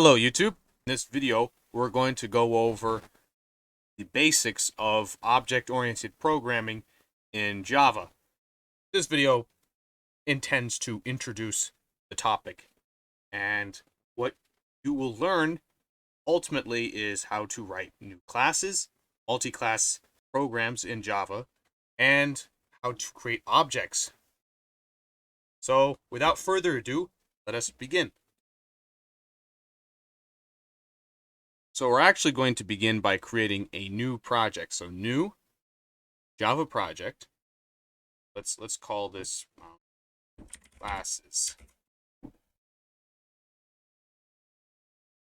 Hello YouTube. In this video, we're going to go over the basics of object-oriented programming in Java. This video intends to introduce the topic, and what you will learn ultimately is how to write new classes, multi-class programs in Java, and how to create objects. So, without further ado, let us begin. So we're actually going to begin by creating a new project. So new Java project. Let's call this classes.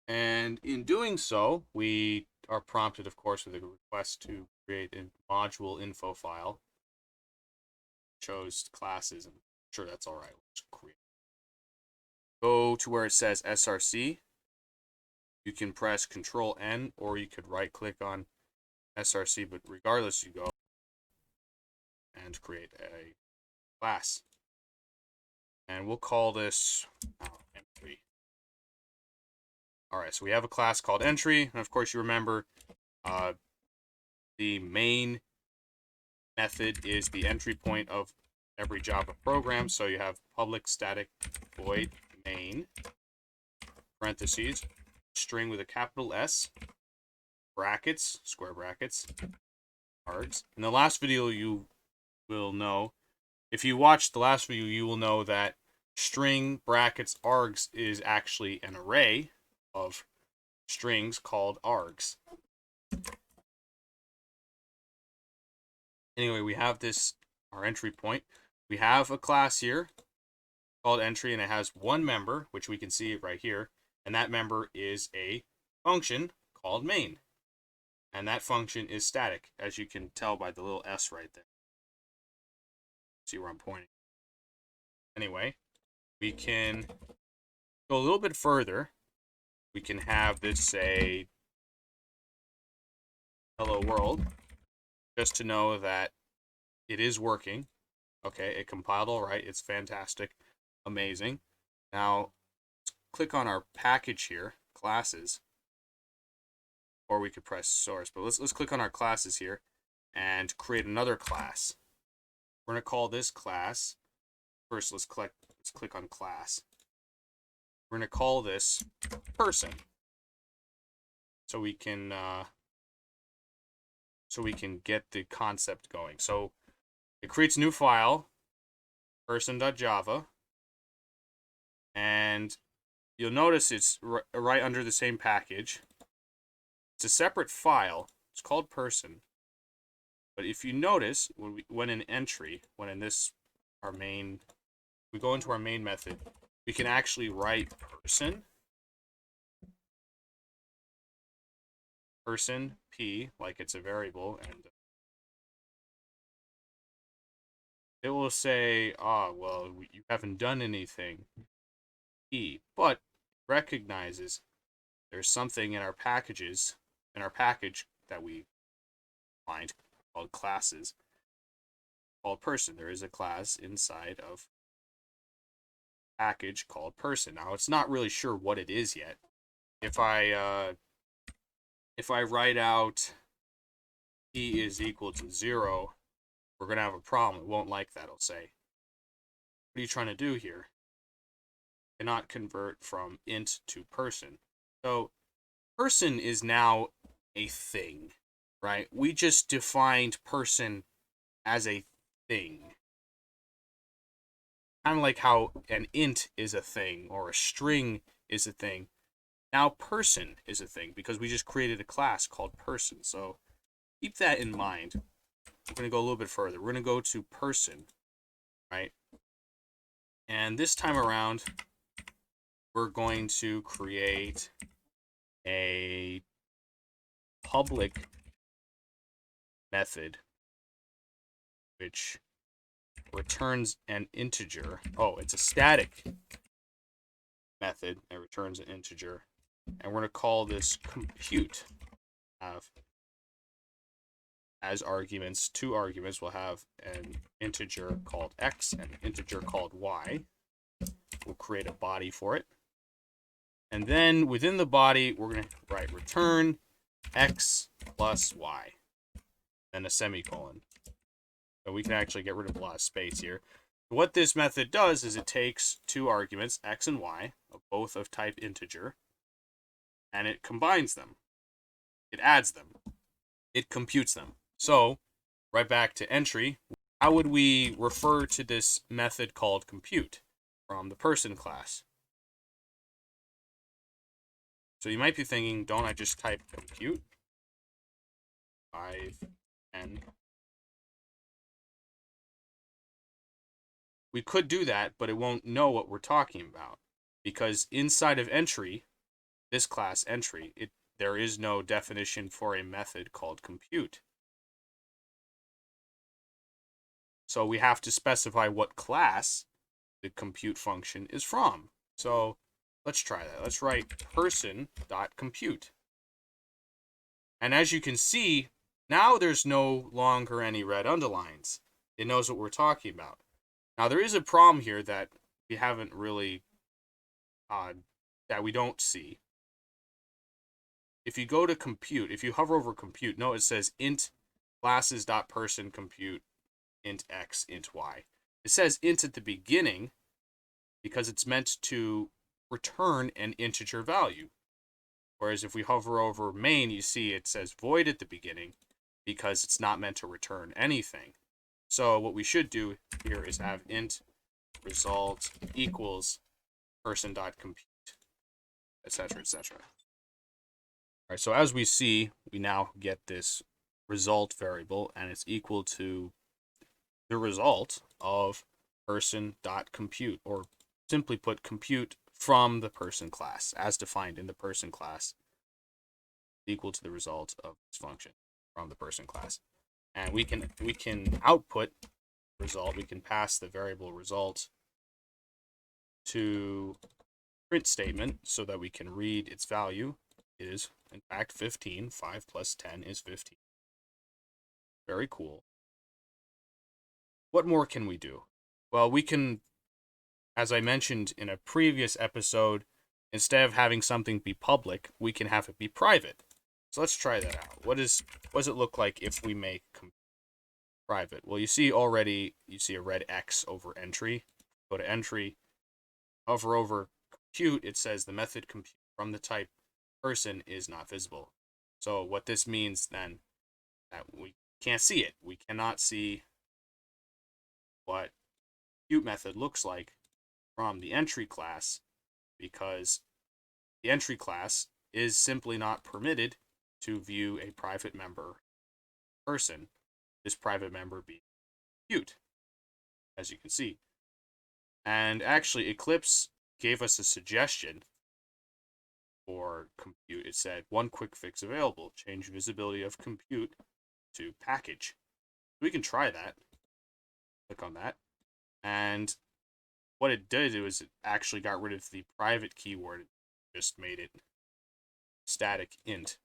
And in doing so, we are prompted, of course, with a request to create a module info file. Chose classes, and I'm sure that's all right. Let's create. Go to where it says src. You can press Control N, or you could right click on src, but regardless, you go and create a class. And we'll call this entry. Alright, so we have a class called entry, and of course you remember the main method is the entry point of every Java program. So you have public static void main, parentheses, string with a capital S, brackets, square brackets, args. In the last video, you will know, if you watched the last video, you will know that string brackets args is actually an array of strings called args. Anyway, we have this, our entry point. We have a class here called entry, and it has one member, which we can see right here. And that member is a function called main. And that function is static, as you can tell by the little S right there. See where I'm pointing. Anyway, we can go a little bit further. We can have this say, hello world, just to know that it is working. Okay, it compiled all right. It's fantastic. Amazing. Now, click on our package here, classes, or we could press source, but let's click on our classes here and create another class. We're going to call this class, first let's click on class. We're going to call this person, so we can get the concept going. So it creates a new file, person.java, and you'll notice it's right under the same package. It's a separate file. It's called person. But if you notice, when in entry, when in this, our main, we go into our main method, we can actually write person p, like it's a variable, and it will say, well, you haven't done anything, p, but it recognizes there's something in our packages, in our package that we find called classes, called person. There is a class inside of package called person. Now, it's not really sure what it is yet. If I write out p is equal to 0, we're going to have a problem. It won't like that. It'll say, what are you trying to do here? Cannot convert from int to person. So person is now a thing, right? We just defined person as a thing. Kind of like how an int is a thing or a string is a thing. Now person is a thing because we just created a class called person. So keep that in mind. We're going to go a little bit further. We're going to go to person, right? And this time around, we're going to create a public method which returns an integer. Oh, it's a static method that returns an integer. And we're going to call this compute. As arguments, two arguments, we'll have an integer called x and an integer called y. We'll create a body for it. And then within the body, we're going to write return x plus y, then a semicolon. So we can actually get rid of a lot of space here. What this method does is it takes two arguments, x and y, both of type integer, and it combines them. It adds them. It computes them. So, right back to entry, how would we refer to this method called compute from the person class? So you might be thinking, don't I just type compute? 5, 10. We could do that, but it won't know what we're talking about. Because inside of entry, this class entry, there is no definition for a method called compute. So we have to specify what class the compute function is from. So let's try that. Let's write person.compute. And as you can see, now there's no longer any red underlines. It knows what we're talking about. Now there is a problem here that we haven't really, that we don't see. If you go to compute, if you hover over compute, note it says int classes.person compute int x, int y. It says int at the beginning because it's meant to return an integer value. Whereas if we hover over main, you see it says void at the beginning because it's not meant to return anything. So what we should do here is have int result equals person.compute, etc., etc. All right, so as we see, we now get this result variable, and it's equal to the result of person.compute, or simply put, compute from the person class, as defined in the person class, equal to the result of this function from the person class. And we can output result. We can pass the variable result to print statement so that we can read its value. It is in fact 15. 5 plus 10 is 15. Very cool. What more can we do? Well, we can, as I mentioned in a previous episode, instead of having something be public, we can have it be private. So let's try that out. What does it look like if we make private? Well, you see a red X over entry. Go to entry, hover over compute, it says the method compute from the type person is not visible. So what this means then, that we can't see it. We cannot see what compute method looks like from the entry class because the entry class is simply not permitted to view a private member person, this private member being compute, as you can see. And actually, Eclipse gave us a suggestion for compute. It said, one quick fix available, change visibility of compute to package. We can try that. Click on that. And what it did was it actually got rid of the private keyword. It just made it static int.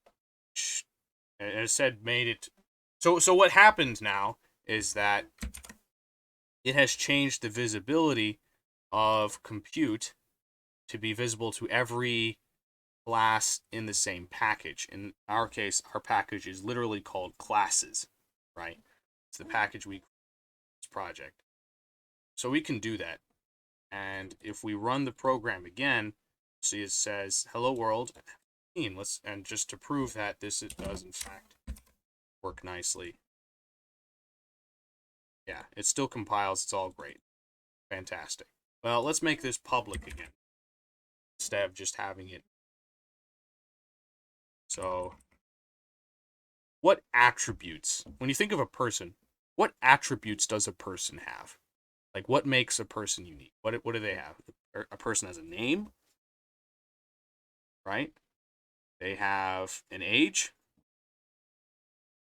And it said made it. So what happened now is that it has changed the visibility of compute to be visible to every class in the same package. In our case, our package is literally called classes, right? It's the package we create this project. So we can do that. And if we run the program again, see it says hello world. And just to prove that this does in fact work nicely. Yeah, it still compiles. It's all great. Fantastic. Well, let's make this public again instead of just having it. So, what attributes, when you think of a person, what attributes does a person have? Like, what makes a person unique? What do they have? A person has a name, right? They have an age.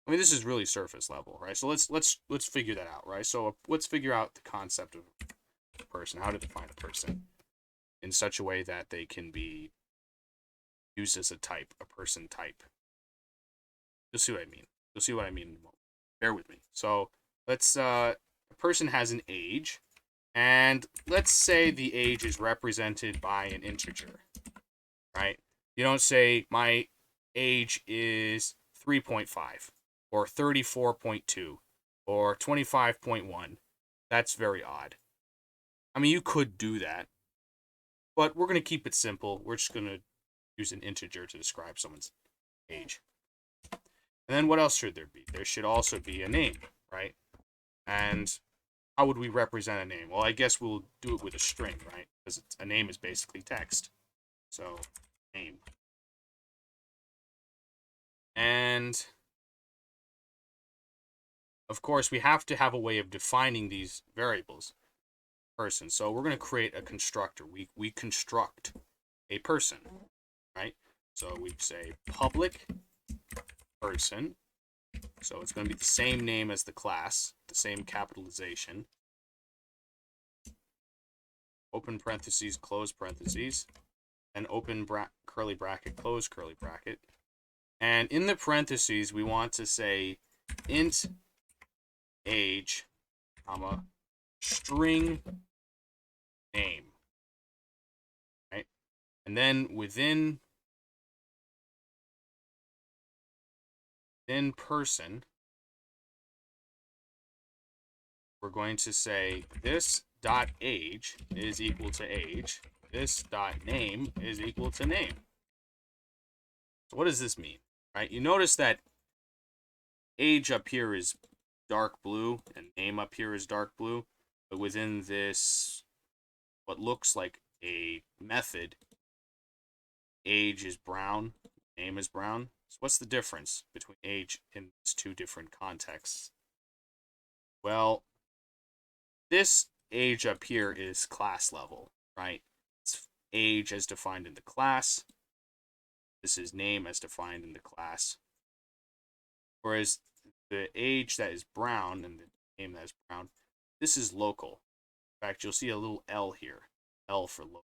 I mean, this is really surface level, right? So let's figure that out, right? So let's figure out the concept of a person, how to define a person in such a way that they can be used as a type, a person type. You'll see what I mean. You'll see what I mean in a moment. Bear with me. So let's a person has an age, and let's say the age is represented by an integer. right? You don't say my age is 3.5 or 34.2 or 25.1. That's very odd. I mean, you could do that, but we're going to keep it simple. We're just going to use an integer to describe someone's age. And then what else should there be? There should also be a name, right? And how would we represent a name? Well, I guess we'll do it with a string, right? Because a name is basically text. So, name. And of course, we have to have a way of defining these variables. Person. So we're going to create a constructor. We construct a person, right? So we say public person. So it's going to be the same name as the class, the same capitalization. Open parentheses, close parentheses, and open curly bracket, close curly bracket. And in the parentheses, we want to say int age, comma, string name, right? And then within person, we're going to say this dot age is equal to age. This dot name is equal to name. So what does this mean, right? You notice that age up here is dark blue and name up here is dark blue, but within this, what looks like a method, age is brown, name is brown. So what's the difference between age in these two different contexts? Well, this age up here is class level, right? It's age as defined in the class. This is name as defined in the class. Whereas the age that is brown and the name that is brown, this is local. In fact, you'll see a little L here. L for local.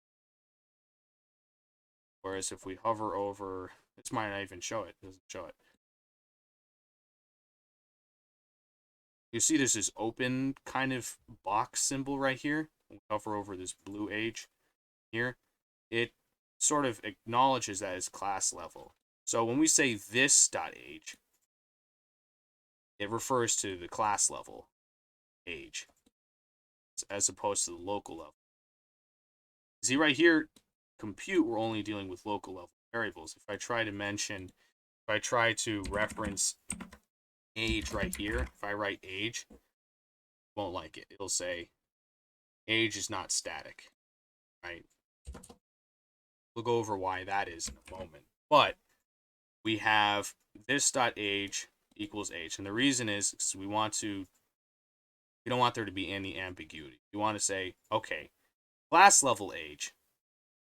Whereas if we hover over, this might not even show it. It doesn't show it. You see there's this open kind of box symbol right here. When we hover over this blue age here, it sort of acknowledges that as class level. So when we say this dot age, it refers to the class level age as opposed to the local level. See right here, compute, we're only dealing with local level variables. If I try to reference age right here, if I write age, it won't like it. It'll say age is not static, right? We'll go over why that is in a moment. But we have this dot age equals age, and the reason is we don't want there to be any ambiguity. We want to say, okay, class level age,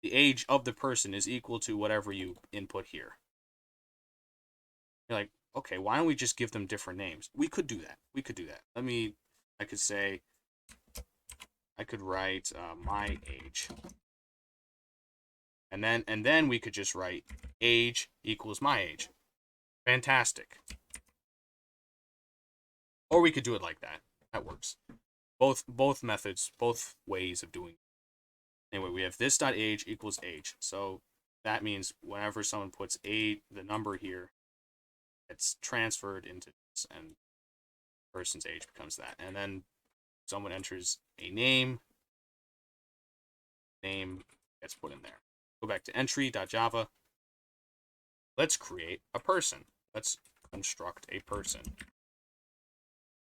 the age of the person is equal to whatever you input here. You're like, okay, why don't we just give them different names? We could do that. I could write my age. And then we could just write age equals my age. Fantastic. Or we could do it like that. That works. Both methods, both ways of doing it. Anyway, we have this dot age equals age. So that means whenever someone puts the number here, it's transferred into this, and the person's age becomes that. And then someone enters a name gets put in there. Go back to entry.java. Let's create a person. Let's construct a person.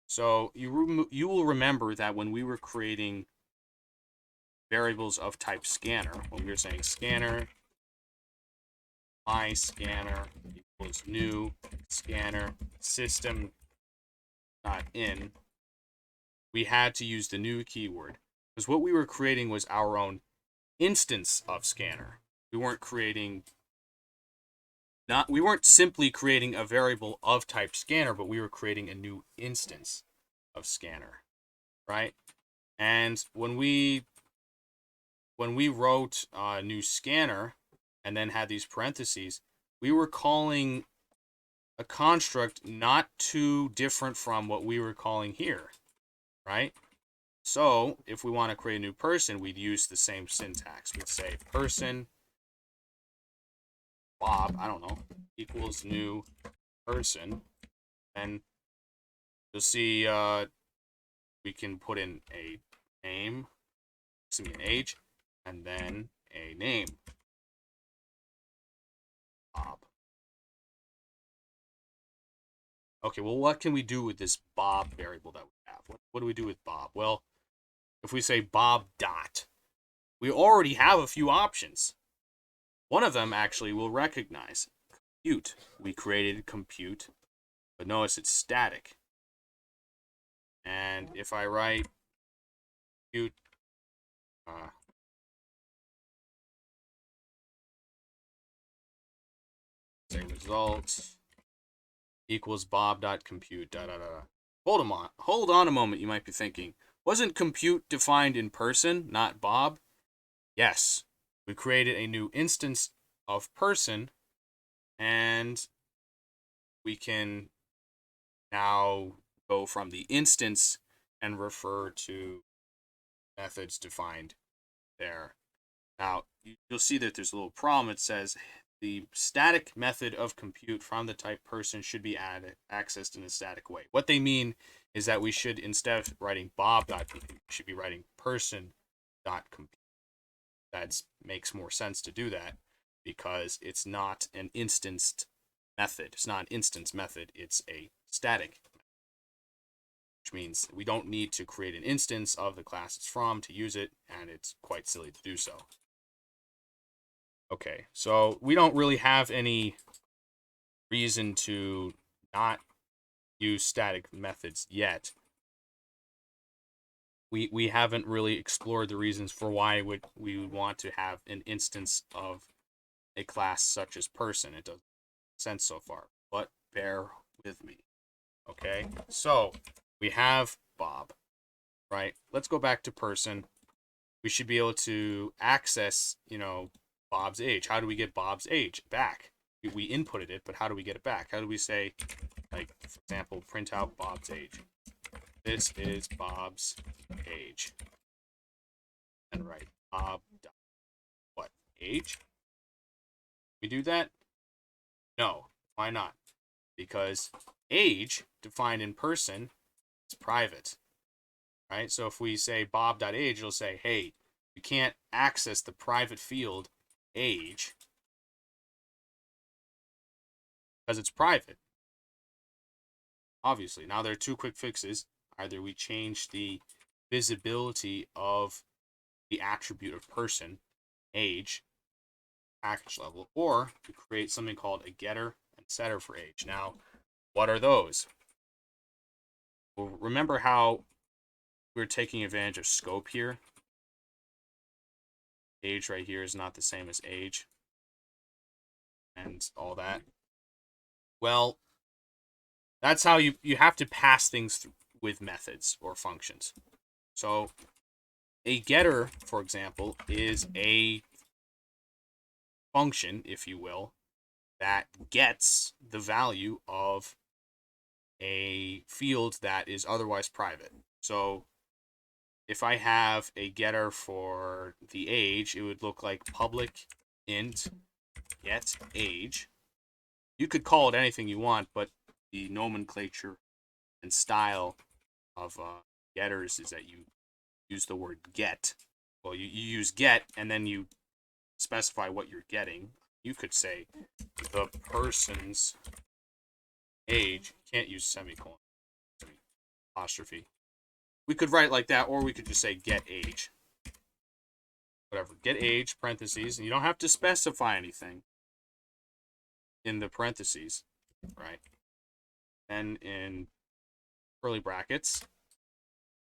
So you will remember that when we were creating variables of type scanner, when we were saying scanner, my scanner equals new scanner system dot in, we had to use the new keyword because what we were creating was our own instance of scanner. We weren't simply creating a variable of type scanner, but we were creating a new instance of scanner, right? And when we wrote new scanner and then had these parentheses, we were calling a construct not too different from what we were calling here, right? So if we want to create a new person, we'd use the same syntax. We'd say person Bob, I don't know, equals new person, and you'll see we can put in a name, an age, and then a name, Bob. Okay, well, what can we do with this Bob variable that we have? What do we do with Bob? Well, if we say Bob dot, we already have a few options. One of them actually will recognize compute. We created compute, but notice it's static. And if I write compute, say results equals bob.compute. Hold on a moment, you might be thinking. Wasn't compute defined in person, not Bob? Yes. We created a new instance of person, and we can now go from the instance and refer to methods defined there. Now, you'll see that there's a little problem. It says the static method of compute from the type person should be accessed in a static way. What they mean is that we should, instead of writing bob.compute, we should be writing person.compute. That makes more sense to do that because it's not an instanced method. It's not an instance method. It's a static method, which means we don't need to create an instance of the class it's from to use it, and it's quite silly to do so. Okay, so we don't really have any reason to not use static methods yet. We haven't really explored the reasons for why we would want to have an instance of a class such as person. It doesn't make sense so far, but bear with me. Okay, so we have Bob, right? Let's go back to person. We should be able to access, Bob's age. How do we get Bob's age back? We inputted it, but how do we get it back? How do we say, like, for example, print out Bob's age? This is Bob's age. And write Bob. What? Age? We do that? No. Why not? Because age, defined in person, is private. Right? So if we say Bob.age, it'll say, hey, you can't access the private field age because it's private. Obviously. Now there are two quick fixes. Either we change the visibility of the attribute of person, age, package level, or we create something called a getter and setter for age. Now, what are those? Well, remember how we're taking advantage of scope here? Age right here is not the same as age and all that. Well, that's how you have to pass things through with methods or functions. So a getter, for example, is a function, if you will, that gets the value of a field that is otherwise private. So if I have a getter for the age, it would look like public int get age. You could call it anything you want, but the nomenclature and style of getters is that you use the word get. Well, you use get, and then you specify what you're getting. You could say the person's age. You can't use semicolon, apostrophe. We could write like that, or we could just say get age. Whatever. Get age, parentheses, and you don't have to specify anything in the parentheses, right? And in curly brackets,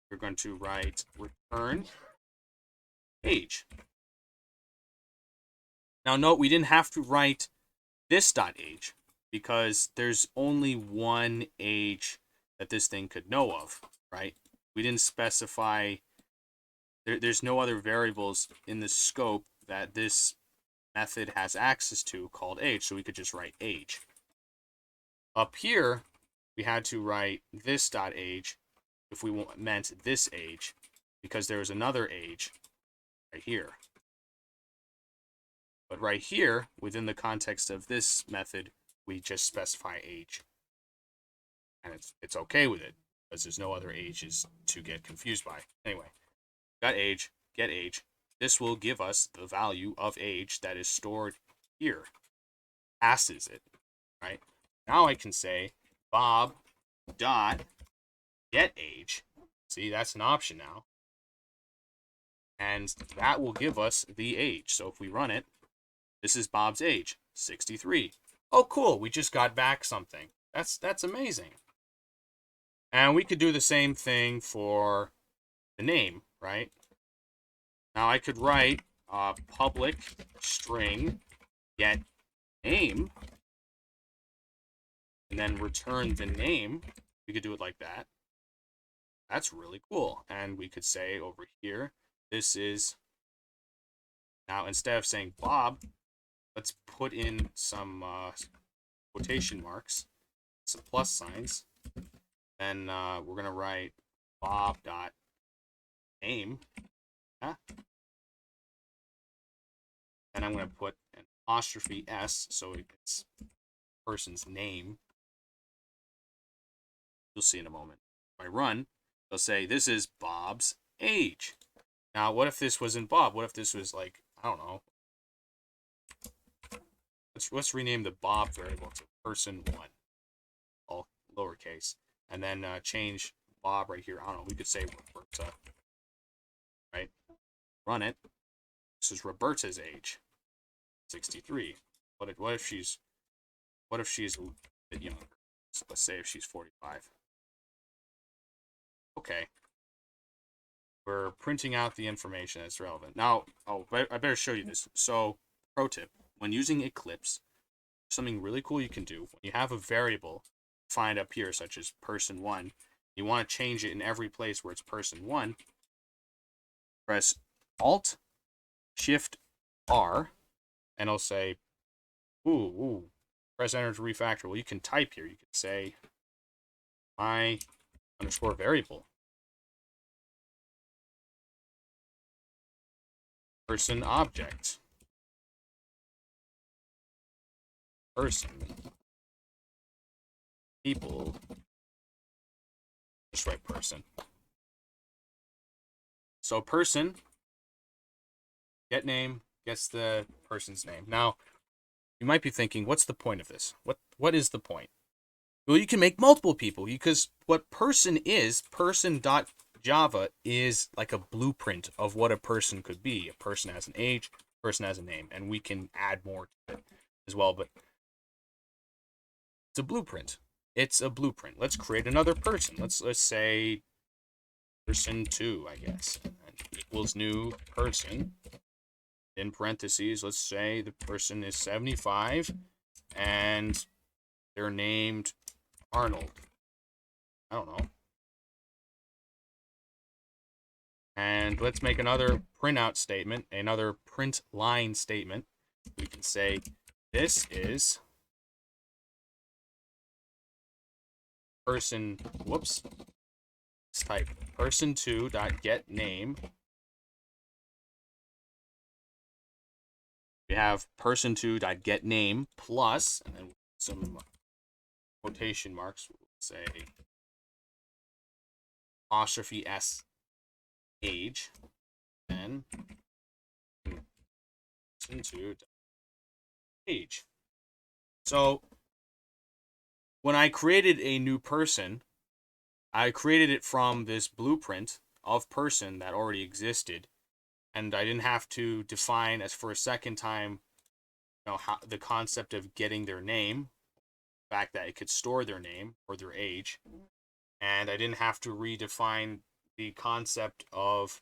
you're going to write return age. Now note, we didn't have to write this.age because there's only one age that this thing could know of, right? We didn't specify, there's no other variables in the scope that this method has access to called age, so we could just write age. Up here, we had to write this.age if we meant this age, because there was another age right here. But right here, within the context of this method, we just specify age. And it's okay with it, because there's no other ages to get confused by. Anyway, got age, get age. This will give us the value of age that is stored here. Passes it, right? Now I can say Bob dot get age. See, that's an option now. And that will give us the age. So if we run it, this is Bob's age, 63. Oh, cool. We just got back something. That's amazing. And we could do the same thing for the name, right? Now I could write public string get name and then return the name. We could do it like that. That's really cool. And we could say over here, this is, now instead of saying Bob, let's put in some quotation marks, some plus signs. Then we're going to write Bob.name. Yeah. And I'm going to put an apostrophe S, so it's person's name. You'll see in a moment. If I run, they'll say, this is Bob's age. Now, what if this wasn't Bob? What if this was like, I don't know. Let's rename the Bob variable to person1, all lowercase. And then change Bob right here. I don't know, we could say Roberta, right? Run it. This is Roberta's age, 63. What if she's a bit younger? So let's say if she's 45. Okay. We're printing out the information that's relevant. Now, I better show you this. So, pro tip, when using Eclipse, something really cool you can do, when you have a variable defined up here, such as person1, you want to change it in every place where it's person1, press Alt, Shift, R, and it'll say, press enter to refactor. Well, you can type here. You can say, my underscore variable. Person object. Person. People. Just write person. So person, get name, gets the person's name. Now, you might be thinking, what's the point of this? What is the point? Well, you can make multiple people, because what person is, person.java is like a blueprint of what a person could be. A person has an age, a person has a name, and we can add more to it as well, but it's a blueprint. It's a blueprint. Let's create another person. Let's say person2, I guess, and equals new person. In parentheses, let's say the person is 75 and they're named Arnold. I don't know. And let's make another printout statement, another print line statement. We can say this is person, let's type person2.getName. We have person2.getName plus, and then some quotation marks. We'll say apostrophe S age, and person2 age. So when I created a new person, I created it from this blueprint of person that already existed, and I didn't have to define as for a second time, how the concept of getting their name, the fact that it could store their name or their age, and I didn't have to redefine the concept of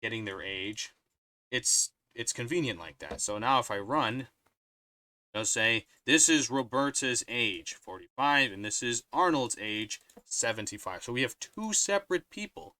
getting their age. It's convenient like that. So now if I run, it'll say this is Roberta's age, 45, and this is Arnold's age, 75. So we have two separate people